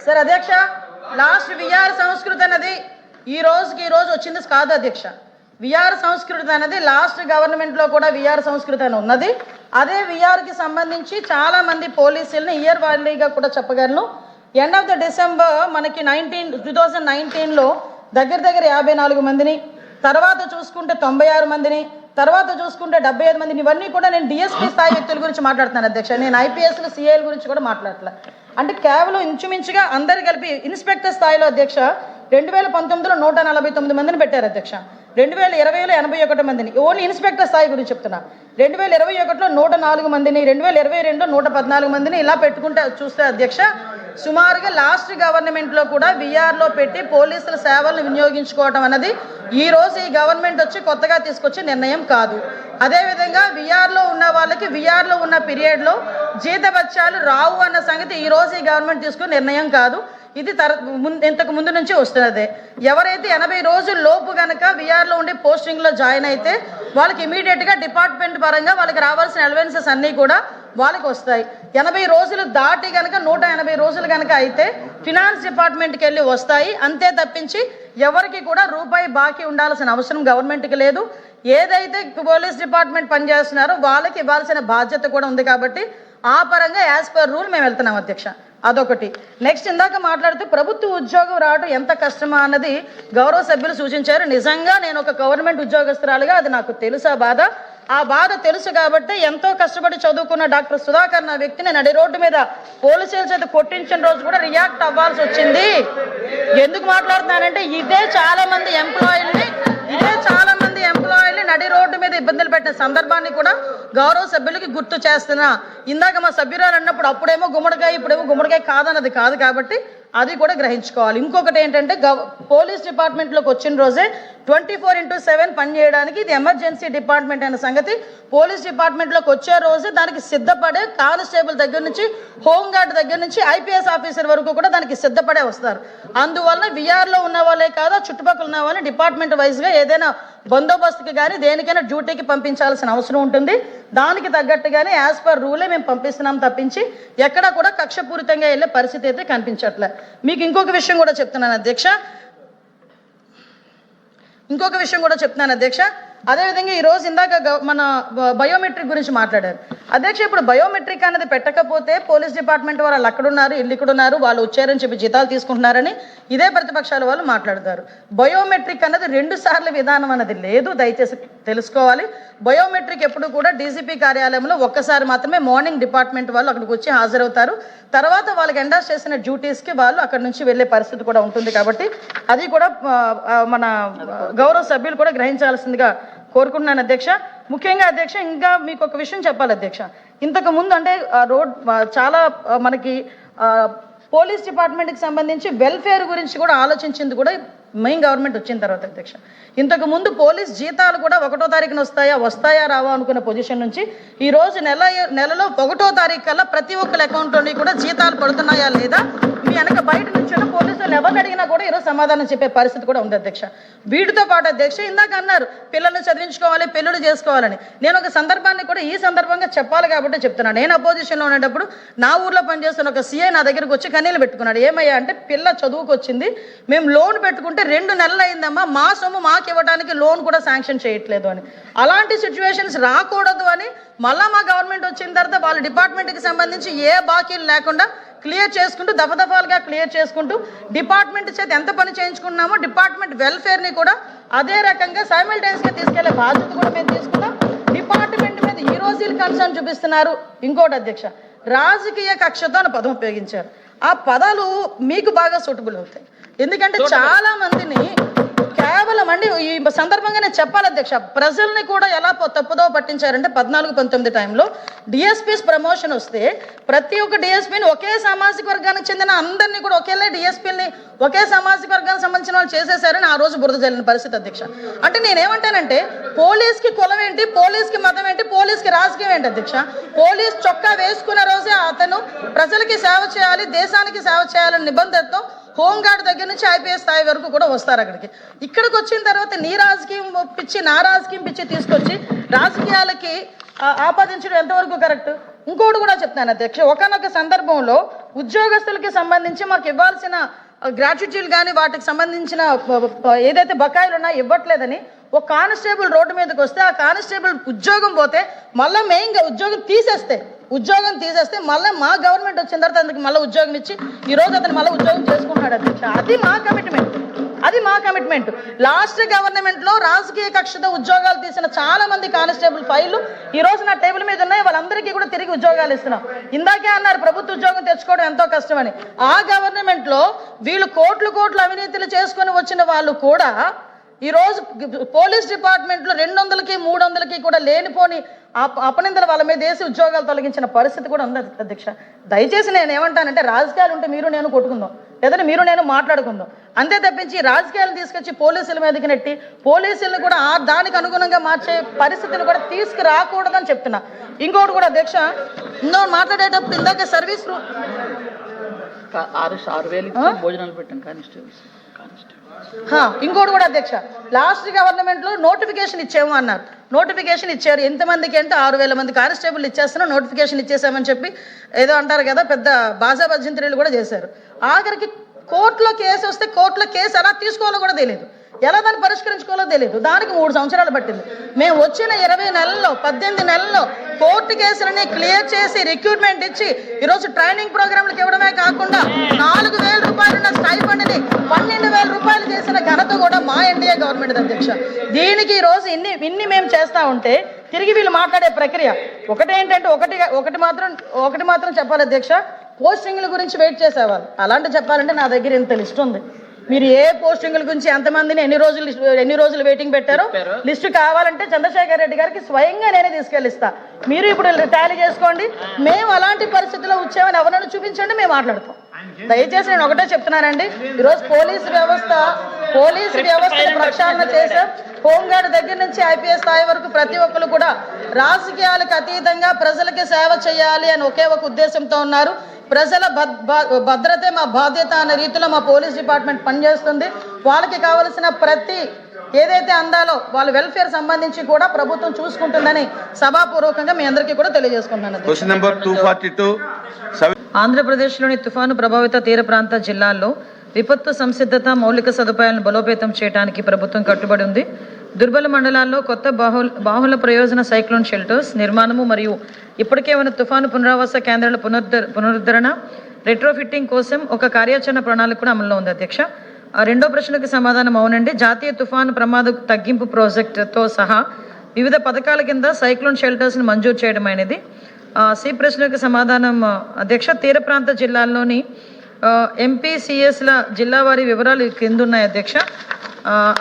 Sir అధ్యక్ష, last VR సంస్కృతి అన్నది ఈ రోజు వచ్చింది కాదు అధ్యక్ష. విఆర్ సంస్కృతి అనేది లాస్ట్ గవర్నమెంట్లో కూడా విఆర్ సంస్కృతి అని ఉన్నది. అదే విఆర్కి సంబంధించి చాలామంది పోలీసులను ఇయర్ వారీగా కూడా చెప్పగలను. ఎండ్ ఆఫ్ ద డిసెంబర్ మనకి 2019లో దగ్గర 54 మందిని, తర్వాత చూసుకుంటే 96 మందిని, తర్వాత చూసుకుంటే 75 మందిని. ఇవన్నీ కూడా నేను డిఎస్పీ స్థాయి వ్యక్తుల గురించి మాట్లాడుతున్నాను అధ్యక్ష. నేను ఐపీఎస్లు సిఐల గురించి కూడా మాట్లాడట్లే. అంటే కేవలం ఇంచుమించుగా అందరు కలిపి ఇన్స్పెక్టర్ స్థాయిలో అధ్యక్ష 2019లో 149 మందిని పెట్టారు అధ్యక్ష. 2020లో 81 మందిని, ఓన్లీ ఇన్స్పెక్టర్ స్థాయి గురించి చెప్తున్నా. 2021లో 104 మందిని, 2022లో 114 మందిని ఇలా పెట్టుకుంటే చూస్తే అధ్యక్ష సుమారుగా లాస్ట్ గవర్నమెంట్లో కూడా విఆర్లో పెట్టి పోలీసుల సేవలను వినియోగించుకోవడం అన్నది ఈ రోజు ఈ గవర్నమెంట్ వచ్చి కొత్తగా తీసుకొచ్చే నిర్ణయం కాదు. అదేవిధంగా విఆర్లో ఉన్న వాళ్ళకి విఆర్లో ఉన్న పీరియడ్లో జీతభత్యాలు రావు అన్న సంగతి ఈ రోజు ఈ గవర్నమెంట్ తీసుకున్న నిర్ణయం కాదు. ఇది ఇంతకు ముందు నుంచి వస్తున్నదే. ఎవరైతే 80 రోజుల లోపు కనుక విఆర్లో ఉండి పోస్టింగ్లో జాయిన్ అయితే వాళ్ళకి ఇమీడియట్గా డిపార్ట్మెంట్ పరంగా వాళ్ళకి రావాల్సిన అలవెన్సెస్ అన్నీ కూడా వాళ్ళకి వస్తాయి. 80 రోజులు దాటి కనుక 180 రోజులు కనుక అయితే ఫినాన్స్ డిపార్ట్మెంట్కి వెళ్ళి వస్తాయి. అంతే తప్పించి ఎవరికి కూడా రూపాయి బాకీ ఉండాల్సిన అవసరం గవర్నమెంట్కి లేదు. ఏదైతే పోలీస్ డిపార్ట్మెంట్ పనిచేస్తున్నారో వాళ్ళకి ఇవ్వాల్సిన బాధ్యత కూడా ఉంది. కాబట్టి ఆ పరంగా యాజ్ పర్ రూల్ మేము వెళ్తున్నాం అధ్యక్ష. అదొకటి. నెక్స్ట్ ఇందాక మాట్లాడుతూ ప్రభుత్వ ఉద్యోగం రావడం ఎంత కష్టమా అన్నది గౌరవ సభ్యులు సూచించారు. నిజంగా నేను ఒక గవర్నమెంట్ ఉద్యోగస్తురాలుగా అది నాకు తెలుసు. ఆ బాధ తెలుసు కాబట్టి ఎంతో కష్టపడి చదువుకున్న డాక్టర్ సుధాకర్ నా వ్యక్తిని నడి రోడ్డు మీద పోలీసుల చేత కొట్టించిన రోజు కూడా రియాక్ట్ అవ్వాల్సి వచ్చింది. ఎందుకు మాట్లాడుతున్నానంటే ఇదే చాలా మంది ఎంప్లాయీల్ని నడి రోడ్డు మీద ఇబ్బందులు పెట్టిన సందర్భాన్ని కూడా గౌరవ సభ్యులకి గుర్తు చేస్తున్నా. ఇందాక మా సభ్యురాలు అన్నప్పుడు అప్పుడేమో గుమ్మడికాయ ఇప్పుడేమో గుమ్మడికాయ కాదన్నది కాదు కాబట్టి అది కూడా గ్రహించుకోవాలి. ఇంకొకటి ఏంటంటే పోలీస్ డిపార్ట్మెంట్లోకి వచ్చిన రోజే 24/7 పనిచేయడానికి ఇది ఎమర్జెన్సీ డిపార్ట్మెంట్ అనే సంగతి పోలీస్ డిపార్ట్మెంట్లోకి వచ్చే రోజే దానికి సిద్ధపడే కానిస్టేబుల్ దగ్గర నుంచి హోంగార్డ్ దగ్గర నుంచి ఐపీఎస్ ఆఫీసర్ వరకు కూడా దానికి సిద్ధపడే వస్తారు. అందువల్ల విఆర్లో ఉన్న వాళ్ళే కాదు చుట్టుపక్కల ఉన్న వాళ్ళని డిపార్ట్మెంట్ వైజ్గా ఏదైనా బందోబస్తుకి కానీ దేనికైనా డ్యూటీకి పంపించాల్సిన అవసరం ఉంటుంది. దానికి తగ్గట్టుగానే యాజ్ పర్ రూలే మేము పంపిస్తున్నాం తప్పించి ఎక్కడా కూడా కక్షపూరితంగా వెళ్ళే పరిస్థితి అయితే కనిపించట్లే. మీకు ఇంకొక విషయం కూడా చెప్తున్నాను అధ్యక్ష. అదేవిధంగా ఈరోజు ఇందాక మన బయోమెట్రిక్ గురించి మాట్లాడారు అధ్యక్ష. ఇప్పుడు బయోమెట్రిక్ అనేది పెట్టకపోతే పోలీస్ డిపార్ట్మెంట్ వాళ్ళు అక్కడున్నారు ఇల్లు ఇక్కడున్నారు వాళ్ళు వచ్చారని చెప్పి జీతాలు తీసుకుంటున్నారని ఇదే ప్రతిపక్షాల వాళ్ళు మాట్లాడతారు. బయోమెట్రిక్ అన్నది 2 సార్లు విధానం అన్నది లేదు, దయచేసి తెలుసుకోవాలి. బయోమెట్రిక్ ఎప్పుడు కూడా డీజీపీ కార్యాలయంలో ఒక్కసారి మాత్రమే మార్నింగ్ డిపార్ట్మెంట్ వాళ్ళు అక్కడికి వచ్చి హాజరవుతారు. తర్వాత వాళ్ళకి ఎండాస్ చేసిన డ్యూటీస్కి వాళ్ళు అక్కడి నుంచి వెళ్ళే పరిస్థితి కూడా ఉంటుంది. కాబట్టి అది కూడా మన గౌరవ సభ్యులు కూడా గ్రహించాల్సిందిగా కోరుకుంటున్నాను అధ్యక్ష. ముఖ్యంగా అధ్యక్ష ఇంకా మీకు ఒక విషయం చెప్పాలి అధ్యక్ష. ఇంతకు ముందు అంటే చాలా మనకి పోలీస్ డిపార్ట్మెంట్కి సంబంధించి వెల్ఫేర్ గురించి కూడా ఆలోచించింది కూడా మెయిన్ గవర్నమెంట్ వచ్చిన తర్వాత అధ్యక్ష. ఇంతకు ముందు పోలీస్ జీతాలు కూడా 1వ తారీఖున వస్తాయా రావా అనుకున్న పొజిషన్ నుంచి ఈరోజు నెలలో 1వ తారీఖు కల్లా ప్రతి ఒక్కరి అకౌంట్లోని కూడా జీతాలు పడుతున్నాయా లేదా మీ వెనక బయట నుంచి పోలీసులు ఎవరిని అడిగినా కూడా ఈరోజు సమాధానం చెప్పే పరిస్థితి కూడా ఉంది అధ్యక్ష. వీటితో పాటు అధ్యక్ష ఇందాక అన్నారు పిల్లల్ని చదివించుకోవాలి పెళ్ళిళ్ళు చేసుకోవాలని. నేను ఒక సందర్భాన్ని కూడా ఈ సందర్భంగా చెప్పాలి కాబట్టి చెప్తున్నాను. నేను అపోజిషన్లో ఉండేటప్పుడు నా ఊర్లో పనిచేస్తున్న ఒక సీఐ నా దగ్గరకు వచ్చి కన్నీళ్ళు పెట్టుకున్నాడు. ఏమయ్యా అంటే పిల్ల చదువుకు వచ్చింది, మేము లోన్ పెట్టుకుంటే 2 నెలలు అయిందమ్మా, మా సొమ్ము మాకు ఇవ్వడానికి లోన్ కూడా శాంక్షన్ చేయట్లేదు అని. అలాంటి సిచ్యువేషన్స్ రాకూడదు అని మళ్ళా మా గవర్నమెంట్ వచ్చిన తర్వాత వాళ్ళ డిపార్ట్మెంట్కి సంబంధించి ఏ బాకీలు లేకుండా క్లియర్ చేసుకుంటూ దఫాలుగా క్లియర్ చేసుకుంటూ డిపార్ట్మెంట్ చేత ఎంత పని చేయించుకున్నామో డిపార్ట్మెంట్ వెల్ఫేర్ని కూడా అదే రకంగా సైమల్టేనియస్గా తీసుకెళ్లే బాధ్యత కూడా మేము తీసుకున్నాం. డిపార్ట్మెంట్ మీద ఈ రోజు కన్సర్న్ చూపిస్తున్నారు. ఇంకోటి అధ్యక్ష, రాజకీయ కక్షతో అనే పదం ఉపయోగించారు. ఆ పదాలు మీకు బాగా సూటబుల్ అవుతాయి. ఎందుకంటే చాలా మందిని కేవలం అండి ఈ సందర్భంగా నేను చెప్పాలి అధ్యక్ష, ప్రజల్ని కూడా ఎలా తప్పుదో పట్టించారంటే 14-19 టైంలో డిఎస్పీస్ ప్రమోషన్ వస్తే ప్రతి ఒక్క డిఎస్పీని ఒకే సామాజిక వర్గానికి చెందిన అందరినీ కూడా ఒకేలా డిఎస్పీని ఒకే సామాజిక వర్గానికి సంబంధించిన వాళ్ళు చేసేసారని ఆ రోజు బురద జల్లిన పరిస్థితి అధ్యక్ష. అంటే నేనేమంటానంటే పోలీస్కి కులం ఏంటి, పోలీస్కి మతం ఏంటి, పోలీస్కి రాజకీయం ఏంటి అధ్యక్ష? పోలీస్ చొక్కా వేసుకున్న రోజే అతను ప్రజలకి సేవ చేయాలి, దేశానికి సేవ చేయాలనే నిబంధనతో హోంగార్డ్ దగ్గర నుంచి ఐపీఎస్ స్థాయి వరకు కూడా వస్తారు అక్కడికి. ఇక్కడికి వచ్చిన తర్వాత నీ రాజకీయం పిచ్చి నా రాజకీయం పిచ్చి తీసుకొచ్చి రాజకీయాలకి ఆపాదించడం ఎంతవరకు కరెక్ట్? ఇంకోటి కూడా చెప్తాను అధ్యక్ష, ఒకనొక సందర్భంలో ఉద్యోగస్తులకి సంబంధించి మాకు ఇవ్వాల్సిన గ్రాట్యుటీలు కానీ వాటికి సంబంధించిన ఏదైతే బకాయిలు ఉన్నాయో ఇవ్వట్లేదని ఒక కానిస్టేబుల్ రోడ్డు మీదకి వస్తే ఆ కానిస్టేబుల్ ఉద్యోగం పోతే మళ్ళీ మెయిన్గా ఉద్యోగం తీసేస్తే మళ్ళీ మా గవర్నమెంట్ వచ్చిన తర్వాత అందుకు మళ్ళీ ఉద్యోగం ఇచ్చి ఈరోజు అతను మళ్ళీ ఉద్యోగం చేసుకుంటున్నాడు అధ్యక్ష. అది మా కమిట్మెంట్. లాస్ట్ గవర్నమెంట్లో రాజకీయ కక్షతో ఉద్యోగాలు తీసిన చాలా మంది కానిస్టేబుల్ ఫైళ్లు ఈ రోజు నా టేబుల్ మీద ఉన్నాయి. వాళ్ళందరికీ కూడా తిరిగి ఉద్యోగాలు ఇస్తున్నాం. ఇందాకే అన్నారు ప్రభుత్వ ఉద్యోగం తెచ్చుకోవడం ఎంతో కష్టమని. ఆ గవర్నమెంట్లో వీళ్ళు కోట్లు అవినీతులు చేసుకొని వచ్చిన వాళ్ళు కూడా ఈరోజు పోలీస్ డిపార్ట్మెంట్లో 200కి 300కి కూడా లేనిపోని అపనిందలు వాళ్ళ మీద వేసి ఉద్యోగాలు తొలగించిన పరిస్థితి కూడా ఉంది అధ్యక్ష. దయచేసి నేను ఏమంటానంటే రాజకీయాలు ఉంటే మీరు నేను కొట్టుకుందాం, లేదంటే మీరు నేను మాట్లాడుకుందాం, అంతే తప్పించి రాజకీయాలను తీసుకొచ్చి పోలీసుల మీదకి నెట్టి పోలీసులను కూడా దానికి అనుగుణంగా మార్చే పరిస్థితిని కూడా తీసుకురాకూడదని చెప్తున్నా. ఇంకోటి కూడా అధ్యక్ష, మాట్లాడేటప్పుడు ఇందాక సర్వీస్ 6,000 భోజనాలు పెట్టాం కానిస్టేబుల్స్. ఇంకోటి కూడా అధ్యక్ష, లాస్ట్ గవర్నమెంట్ లో నోటిఫికేషన్ ఇచ్చాము అన్నారు. నోటిఫికేషన్ ఇచ్చారు ఎంతమందికి అంటే 6,000 మంది కానిస్టేబుల్ ఇచ్చేస్తున్నా నోటిఫికేషన్ ఇచ్చేసామని చెప్పి ఏదో అంటారు కదా, పెద్ద బాజా భజంత్రీలు కూడా చేశారు. ఆఖరికి కోర్టులో కేసు వస్తే కోర్టులో కేసు ఎలా తీసుకోవాలో కూడా తెలియదు, ఎలా దాన్ని పరిష్కరించుకోవాలో తెలియదు. దానికి 3 సంవత్సరాలు పట్టింది. మేము వచ్చిన 20 నెలల్లో 18 నెలల్లో కోర్టు కేసులని క్లియర్ చేసి రిక్రూట్మెంట్ ఇచ్చి ఈరోజు ట్రైనింగ్ ప్రోగ్రాంలకు ఇవ్వడమే కాకుండా 4,000 రూపాయలున్న స్టైఫండ్ని 12,000 రూపాయలు చేసిన ఘనత కూడా మా ఎన్డీఏ గవర్నమెంట్ అధ్యక్ష. దీనికి ఈరోజు ఇన్ని మేము చేస్తా ఉంటే తిరిగి వీళ్ళు మాట్లాడే ప్రక్రియ ఒకటేంటంటే ఒకటి మాత్రం చెప్పాలి అధ్యక్ష, పోస్టింగ్ల గురించి వెయిట్ చేసేవాళ్ళు. అలాంటి చెప్పాలంటే నా దగ్గర ఇంత లిస్ట్ ఉంది. మీరు ఏ పోస్టింగ్ల గురించి ఎంతమందిని ఎన్ని రోజులు వెయిటింగ్ పెట్టారో లిస్టు కావాలంటే చంద్రశేఖర్ రెడ్డి గారికి స్వయంగా నేనే తీసుకెళ్ళిస్తా. మీరు ఇప్పుడు టాలీ చేసుకోండి. మేము అలాంటి పరిస్థితుల్లో వచ్చామని ఎవరైనా చూపించండి, మేము మాట్లాడతాం. దయచేసి నేను ఒకటే చెప్తున్నానండి, ఈరోజు పోలీసు వ్యవస్థ ప్రక్షాళన చేశాం. హోంగార్డు దగ్గర నుంచి ఐపీఎస్ స్థాయి వరకు ప్రతి ఒక్కరు కూడా రాజకీయాలకు అతీతంగా ప్రజలకి సేవ చేయాలి అని ఒకే ఒక ఉద్దేశంతో ఉన్నారు. ప్రజల భద్రతే మా బాధ్యత అనే రీతిలో మా పోలీస్ డిపార్ట్మెంట్ పనిచేస్తుంది. వాళ్ళకి కావలసిన ప్రతి ఏదైతే అందాలో వాళ్ళ వెల్ఫేర్ సంబంధించి కూడా ప్రభుత్వం చూసుకుంటుందని సభాపూర్వకంగా మీ అందరికీ కూడా తెలియజేసుకుంటున్నాను. ఆంధ్రప్రదేశ్లోని తుఫాను ప్రభావిత తీర ప్రాంత జిల్లాల్లో విపత్తు సంసిద్ధత మౌలిక సదుపాయాలను బలోపేతం చేయడానికి ప్రభుత్వం కట్టుబడి ఉంది. దుర్బల మండలాల్లో కొత్త బాహుళ ప్రయోజన సైక్లోన్ షెల్టర్స్ నిర్మాణము మరియు ఇప్పటికే ఉన్న తుఫాను పునరావాస కేంద్రాల పునరుద్ధరణ రెట్రోఫిట్టింగ్ కోసం ఒక కార్యాచరణ ప్రణాళిక కూడా అమల్లో ఉంది అధ్యక్ష. రెండో ప్రశ్నకు సమాధానం అవునండి. జాతీయ తుఫాను ప్రమాద తగ్గింపు ప్రాజెక్టుతో సహా వివిధ పథకాల కింద సైక్లోన్ షెల్టర్స్ని మంజూరు చేయడం అనేది. సి ప్రశ్నకు సమాధానం అధ్యక్ష, తీర ప్రాంత జిల్లాల్లోని ఎంపీసీఎస్ల జిల్లా వారి వివరాలు కింద ఉన్నాయి అధ్యక్ష.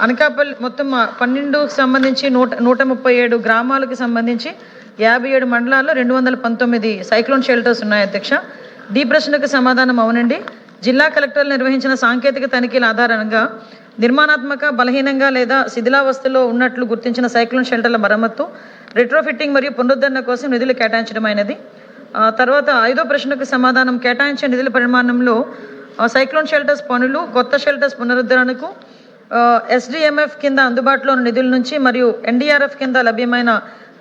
అనకాపల్లి మొత్తం 12కు సంబంధించి 137 గ్రామాలకు సంబంధించి 57 మండలాల్లో 219 సైక్లోన్ షెల్టర్స్ ఉన్నాయి అధ్యక్ష. డి ప్రశ్నకు సమాధానం అవునండి. జిల్లా కలెక్టర్లు నిర్వహించిన సాంకేతిక తనిఖీల ఆధారంగా నిర్మాణాత్మక బలహీనంగా లేదా శిథిలావస్థలో ఉన్నట్లు గుర్తించిన సైక్లోన్ షెల్టర్ల మరమ్మత్తు రెట్రోఫిట్టింగ్ మరియు పునరుద్ధరణ కోసం నిధులు కేటాయించడమైనది. తర్వాత 5వ ప్రశ్నకు సమాధానం కేటాయించే నిధుల పరిమాణంలో సైక్లోన్ షెల్టర్స్ పనులు కొత్త షెల్టర్స్ పునరుద్ధరణకు ఎస్డిఎంఎఫ్ కింద అందుబాటులో ఉన్న నిధుల నుంచి మరియు ఎన్డీఆర్ఎఫ్ కింద లభ్యమైన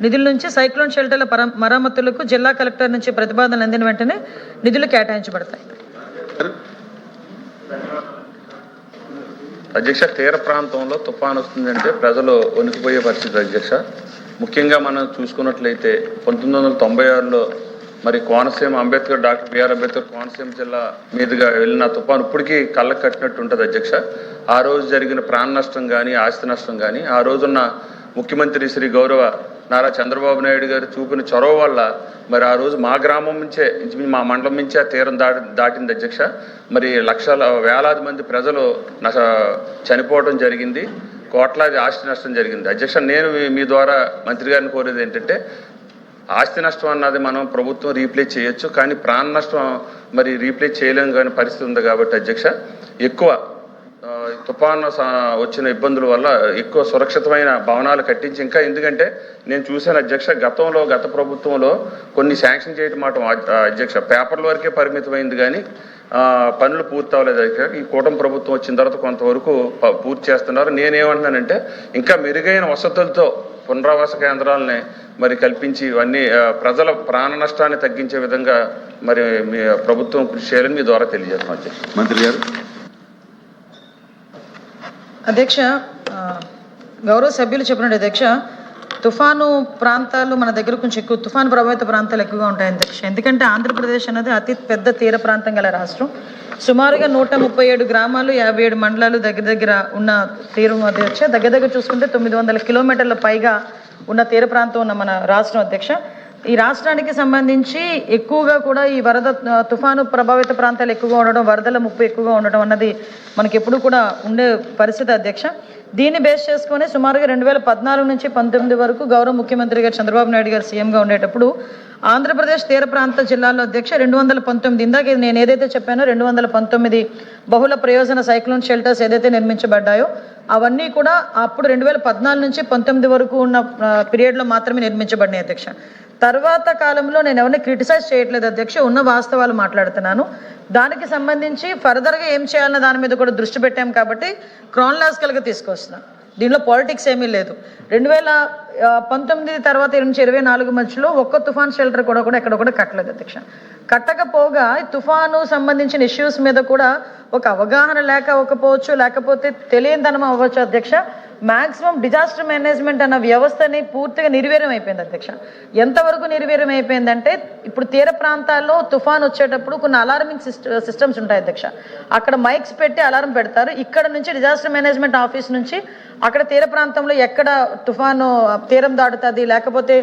నిధుల నుంచి సైక్లోన్ షెల్టర్ల మరమ్మతులకు జిల్లా కలెక్టర్ నుంచి ప్రతిపాదనలు అందిన వెంటనే నిధులు కేటాయించబడతాయి. అధ్యక్ష, తీర ప్రాంతంలో తుఫాను వస్తుందంటే ప్రజలు వణికిపోయే పరిస్థితి అధ్యక్ష. ముఖ్యంగా మనం చూసుకున్నట్లయితే 1996లో మరి కోనసీమ డాక్టర్ బిఆర్ అంబేద్కర్ కోనసీమ జిల్లా మీదుగా వెళ్ళిన తుఫాను ఇప్పటికీ కళ్ళకు కట్టినట్టు ఉంటుంది అధ్యక్ష. ఆ రోజు జరిగిన ప్రాణ నష్టం కానీ ఆస్తి నష్టం కానీ ఆ రోజున్న ముఖ్యమంత్రి శ్రీ గౌరవ నారా చంద్రబాబు నాయుడు గారు చూపిన చొరవ వల్ల మరి ఆ రోజు మా గ్రామం నుంచే మా మండలం నుంచే ఆ తీరం దాటింది అధ్యక్ష. మరి వేలాది మంది ప్రజలు చనిపోవడం జరిగింది, కోట్లాది ఆస్తి నష్టం జరిగింది అధ్యక్ష. నేను మీ ద్వారా మంత్రి గారిని కోరేది ఏంటంటే, ఆస్తి నష్టం అన్నది మనం ప్రభుత్వం రీప్లేస్ చేయొచ్చు, కానీ ప్రాణ నష్టం మరి రీప్లేస్ చేయలేము కానీ పరిస్థితి ఉంది కాబట్టి అధ్యక్ష, ఎక్కువ తుఫాను వచ్చిన ఇబ్బందుల వల్ల ఎక్కువ సురక్షితమైన భవనాలు కట్టించి ఇంకా ఎందుకంటే నేను చూశాను అధ్యక్ష, గత ప్రభుత్వంలో కొన్ని శాంక్షన్ చేయటం మాట అధ్యక్ష పేపర్ల వరకే పరిమితమైంది కానీ పనులు పూర్తి అవ్వలేదు అధ్యక్ష. ఈ కూటమి ప్రభుత్వం వచ్చిన తర్వాత కొంతవరకు పూర్తి చేస్తున్నారు. నేనేమంటున్నానంటే ఇంకా మెరుగైన వసతులతో పునరావాస కేంద్రాలని మరి కల్పించి ఇవన్నీ ప్రజల ప్రాణ నష్టాన్ని తగ్గించే విధంగా మరి మీ ప్రభుత్వం కృషి చేయాలని మీ ద్వారా తెలియజేస్తున్నాం అధ్యక్ష. మంత్రి గారు. అధ్యక్ష, గౌరవ సభ్యులు చెప్పినట్టు అధ్యక్ష, తుఫాను ప్రాంతాలు మన దగ్గర కొంచెం ఎక్కువ, తుఫాను ప్రభావిత ప్రాంతాలు ఎక్కువగా ఉంటాయి అధ్యక్ష. ఎందుకంటే ఆంధ్రప్రదేశ్ అనేది అతి పెద్ద తీర ప్రాంతం గల రాష్ట్రం. సుమారుగా 137 గ్రామాలు, 57 మండలాలు దగ్గర ఉన్న తీరం అధ్యక్ష. దగ్గర చూసుకుంటే 900 కిలోమీటర్ల పైగా ఉన్న తీర ప్రాంతం ఉన్న మన రాష్ట్రం అధ్యక్ష. ఈ రాష్ట్రానికి సంబంధించి ఎక్కువగా కూడా ఈ వరద తుఫాను ప్రభావిత ప్రాంతాలు ఎక్కువగా ఉండడం, వరదల ముప్పు ఎక్కువగా ఉండడం అన్నది మనకి ఎప్పుడు కూడా ఉండే పరిస్థితి అధ్యక్ష. దీన్ని బేస్ చేసుకుని సుమారుగా 2014 నుంచి 19 వరకు గౌరవ ముఖ్యమంత్రి గారు చంద్రబాబు నాయుడు గారు సీఎంగా ఉండేటప్పుడు ఆంధ్రప్రదేశ్ తీర ప్రాంత జిల్లాల్లో అధ్యక్ష 219, ఇందాక నేను ఏదైతే చెప్పానో 219 బహుళ ప్రయోజన సైక్లోన్ షెల్టర్స్ ఏదైతే నిర్మించబడ్డాయో అవన్నీ కూడా అప్పుడు 2014 నుంచి 19 వరకు ఉన్న పీరియడ్లో మాత్రమే నిర్మించబడినాయి అధ్యక్ష. తర్వాత కాలంలో నేను ఎవరిని క్రిటిసైజ్ చేయట్లేదు అధ్యక్ష, ఉన్న వాస్తవాలు మాట్లాడుతున్నాను. దానికి సంబంధించి ఫర్దర్గా ఏం చేయాలన్న దాని మీద కూడా దృష్టి పెట్టాం కాబట్టి క్రానలాజికల్గా తీసుకొస్తున్నాం. దీనిలో పాలిటిక్స్ ఏమీ లేదు. 2019 తర్వాత 2024 మధ్యలో ఒక్క తుఫాన్ షెల్టర్ కూడా ఎక్కడ కూడా కట్టలేదు అధ్యక్ష. కట్టకపోగా తుఫాను సంబంధించిన ఇష్యూస్ మీద కూడా ఒక అవగాహన లేకపోవచ్చు, లేకపోతే తెలియనితనం అవ్వచ్చు అధ్యక్ష. మ్యాక్సిమం డిజాస్టర్ మేనేజ్మెంట్ అన్న వ్యవస్థని పూర్తిగా నిర్వీర్యం అయిపోయింది అధ్యక్ష. ఎంతవరకు నిర్వీర్యం అయిపోయిందంటే ఇప్పుడు తీర ప్రాంతాల్లో తుఫాన్ వచ్చేటప్పుడు కొన్ని అలార్మింగ్ సిస్టమ్స్ ఉంటాయి అధ్యక్ష. అక్కడ మైక్స్ పెట్టి అలారం పెడతారు. ఇక్కడ నుంచి డిజాస్టర్ మేనేజ్మెంట్ ఆఫీస్ నుంచి అక్కడ తీర ప్రాంతంలో ఎక్కడ తుఫాను తీరం దాటుతుంది, లేకపోతే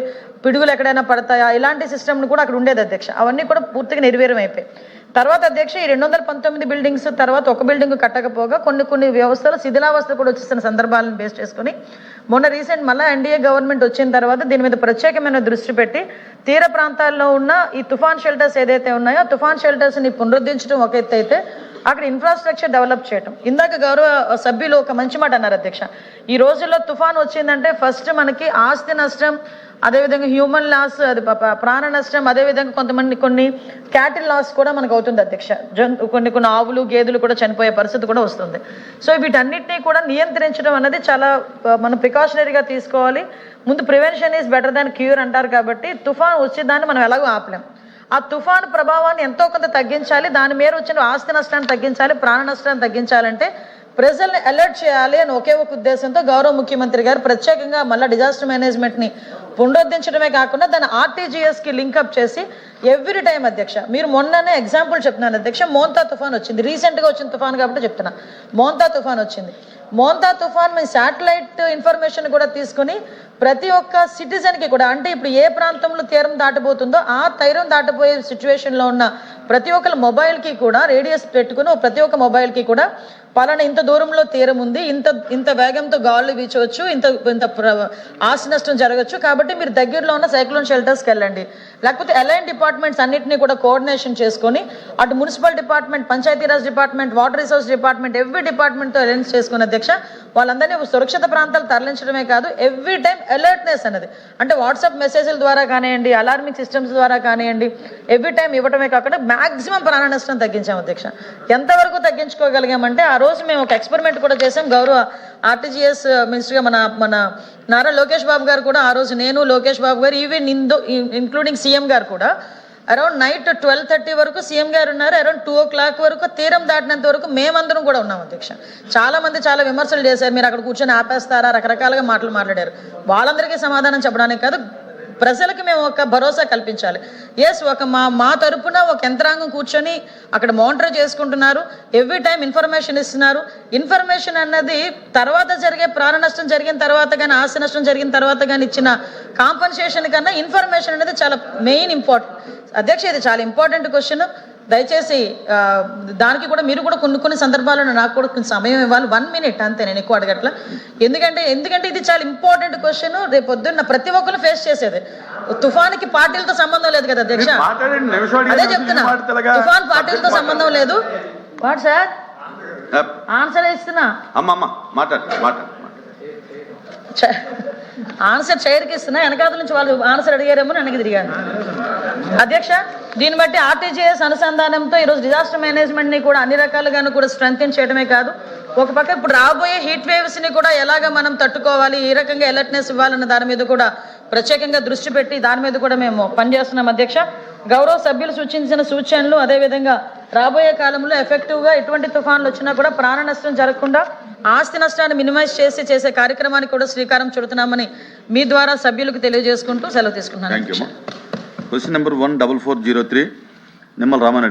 పిడుగులు ఎక్కడైనా పడతాయా, ఇలాంటి సిస్టమ్ను కూడా అక్కడ ఉండేది అధ్యక్ష. అవన్నీ కూడా పూర్తిగా నిర్వీర్యం అయిపోయాయి. తర్వాత అధ్యక్ష ఈ 219 బిల్డింగ్స్ తర్వాత ఒక బిల్డింగ్ కట్టకపోగా కొన్ని వ్యవస్థలు శిథిలావస్థ కూడా వచ్చేసిన సందర్భాలను బేస్ చేసుకుని మొన్న రీసెంట్ మళ్ళీ ఎన్డీఏ గవర్నమెంట్ వచ్చిన తర్వాత దీని మీద ప్రత్యేకమైన దృష్టి పెట్టి తీర ప్రాంతాల్లో ఉన్న ఈ తుఫాన్ షెల్టర్స్ ఏదైతే ఉన్నాయో తుఫాన్ షెల్టర్స్ని పునరుద్ధరించడం ఒక ఎత్తు అయితే అక్కడ ఇన్ఫ్రాస్ట్రక్చర్ డెవలప్ చేయటం. ఇందాక గౌరవ సభ్యులు ఒక మంచి మాట అన్నారు అధ్యక్ష. ఈ రోజుల్లో తుఫాన్ వచ్చిందంటే ఫస్ట్ మనకి ఆస్తి నష్టం, అదేవిధంగా హ్యూమన్ లాస్, అది ప్రాణ నష్టం, అదేవిధంగా కొన్ని క్యాటిల్ లాస్ కూడా మనకు అవుతుంది అధ్యక్ష. కొన్ని ఆవులు గేదెలు కూడా చనిపోయే పరిస్థితి కూడా వస్తుంది. సో వీటన్నిటినీ కూడా నియంత్రించడం అనేది చాలా మనం ప్రికాషనరీగా తీసుకోవాలి. ముందు prevention is better than cure అంటారు కాబట్టి తుఫాన్ వచ్చేదాన్ని మనం ఎలాగో ఆపలేం. ఆ తుఫాను ప్రభావాన్ని ఎంతో కొంత తగ్గించాలి, దాని మీద వచ్చిన ఆస్తి నష్టాన్ని తగ్గించాలి, ప్రాణ నష్టాన్ని తగ్గించాలంటే ప్రజల్ని అలర్ట్ చేయాలి అని ఒకే ఒక ఉద్దేశంతో గౌరవ ముఖ్యమంత్రి గారు ప్రత్యేకంగా మళ్ళీ డిజాస్టర్ మేనేజ్మెంట్ని పునరుద్ధరించడమే కాకుండా దాన్ని ఆర్టీజీఎస్కి లింకప్ చేసి ఎవ్రీ టైం అధ్యక్ష, మీరు మొన్ననే ఎగ్జాంపుల్ చెప్తున్నాను అధ్యక్ష, మోంతా తుఫాన్ వచ్చింది, రీసెంట్గా వచ్చిన తుఫాన్ కాబట్టి చెప్తున్నా. మోంతా తుఫాన్ వచ్చింది. మోంతా తుఫాన్ మేము శాటిలైట్ ఇన్ఫర్మేషన్ కూడా తీసుకుని ప్రతి ఒక్క సిటిజన్కి కూడా, అంటే ఇప్పుడు ఏ ప్రాంతంలో తీరం దాటబోతుందో ఆ తీరం దాటబోయే సిచ్యువేషన్లో ఉన్న ప్రతి ఒక్కరి మొబైల్కి కూడా రేడియస్ పెట్టుకుని ప్రతి ఒక్క మొబైల్కి కూడా పలానా ఇంత దూరంలో తీరం ఉంది, ఇంత వేగంతో గాలులు వీచవచ్చు, ఇంత ఆస్తి నష్టం జరగచ్చు, కాబట్టి మీరు దగ్గరలో ఉన్న సైక్లోన్ షెల్టర్స్కి వెళ్ళండి. లేకపోతే అలైన్ డిపార్ట్మెంట్స్ అన్నింటినీ కూడా కోఆర్డినేషన్ చేసుకొని అటు municipal department, Panchayati Raj department, water resource department, every డిపార్ట్మెంట్తో అలైన్స్ చేసుకున్న అధ్యక్ష వాళ్ళందరినీ సురక్షిత ప్రాంతాలు తరలించడమే కాదు ఎవ్రీ టైం అలర్ట్నెస్ అనేది, అంటే వాట్సాప్ మెసేజ్ల ద్వారా కానివ్వండి, అలార్మింగ్ సిస్టమ్స్ ద్వారా కానివ్వండి, ఎవ్రీ టైం ఇవ్వడమే కాకుండా మ్యాక్సిమం ప్రాణ నష్టం తగ్గించాం అధ్యక్ష. ఎంతవరకు తగ్గించుకోగలిగామంటే ఆ రోజు మేము ఒక ఎక్స్పెరిమెంట్ కూడా చేసాం. గౌరవ ఆర్టీజీఎస్ మినిస్టర్గా మన నారా లోకేష్ బాబు గారు కూడా ఆ రోజు, నేను లోకేష్ బాబు గారు, ఈవెన్ ఇంక్లూడింగ్ సీఎం గారు కూడా అరౌండ్ నైట్ 12:30 వరకు సీఎం గారు ఉన్నారు, అరౌండ్ 2 o'clock వరకు తీరం దాటినంత వరకు మేమందరం కూడా ఉన్నాం అధ్యక్ష. చాలా మంది చాలా విమర్శలు చేశారు, మీరు అక్కడ కూర్చొని ఆపేస్తారా, రకరకాలుగా మాట్లాడారు. వాళ్ళందరికీ సమాధానం చెప్పడానికి కాదు, ప్రజలకు మేము ఒక భరోసా కల్పించాలి. ఎస్, మా తరపున ఒక యంత్రాంగం కూర్చొని అక్కడ మానిటర్ చేసుకుంటున్నారు, ఎవ్రీ టైం ఇన్ఫర్మేషన్ ఇస్తున్నారు. ఇన్ఫర్మేషన్ అన్నది తర్వాత జరిగే ప్రాణ నష్టం జరిగిన తర్వాత కానీ, ఆస్తి నష్టం జరిగిన తర్వాత కానీ ఇచ్చిన కాంపన్సేషన్ కన్నా ఇన్ఫర్మేషన్ అనేది చాలా మెయిన్ ఇంపార్టెంట్ అధ్యక్ష. ఇది చాలా ఇంపార్టెంట్ క్వశ్చన్. దయచేసి దానికి కూడా మీరు కూడా కొన్ని సందర్భాల్లో నాకు కూడా కొంచెం సమయం ఇవ్వాలి. 1 minute అంతే, నేను ఎక్కువ అడగట్లా. ఎందుకంటే ఇది చాలా ఇంపార్టెంట్ క్వశ్చన్. రేపు పొద్దున్న ప్రతి ఒక్కరు ఫేస్ చేసేది. తుఫాన్కి పార్టీలతో సంబంధం లేదు కదా అధ్యక్ష, అదే చెప్తున్నా. తుఫాన్ పార్టీలతో సంబంధం లేదు. వాట్ సార్ ఆన్సర్ ఇస్తున్నా, ఆన్సర్ చైర్కి ఇస్తున్నా, వెనకాల నుంచి వాళ్ళు ఆన్సర్ అడిగారేమో వెనక్కి తిరిగాను అధ్యక్ష. దీన్ని బట్టి ఆర్టీజీఎస్ అనుసంధానంతో ఈరోజు డిజాస్టర్ మేనేజ్మెంట్ని కూడా అన్ని రకాలుగాను కూడా స్ట్రెంథెన్ చేయడమే కాదు, ఒక పక్క ఇప్పుడు రాబోయే హీట్ వేవ్స్ ని కూడా ఎలాగ మనం తట్టుకోవాలి, ఏ రకంగా అలర్ట్నెస్ ఇవ్వాలన్న దాని మీద కూడా ప్రత్యేకంగా దృష్టి పెట్టి దాని మీద కూడా మేము పనిచేస్తున్నాం అధ్యక్ష. గౌరవ సభ్యులు సూచించిన సూచనలు అదేవిధంగా రాబోయే కాలంలో ఎఫెక్టివ్గా ఎటువంటి తుఫాన్లు వచ్చినా కూడా ప్రాణ నష్టం జరగకుండా ఆస్తి నష్టాన్ని మినిమైజ్ చేసే కార్యక్రమానికి కూడా శ్రీకారం చుడుతున్నామని మీ ద్వారా సభ్యులకు తెలియజేసుకుంటూ సెలవు తీసుకున్నాను. Thank you. Question number 14403 Nimmala Ramareddy.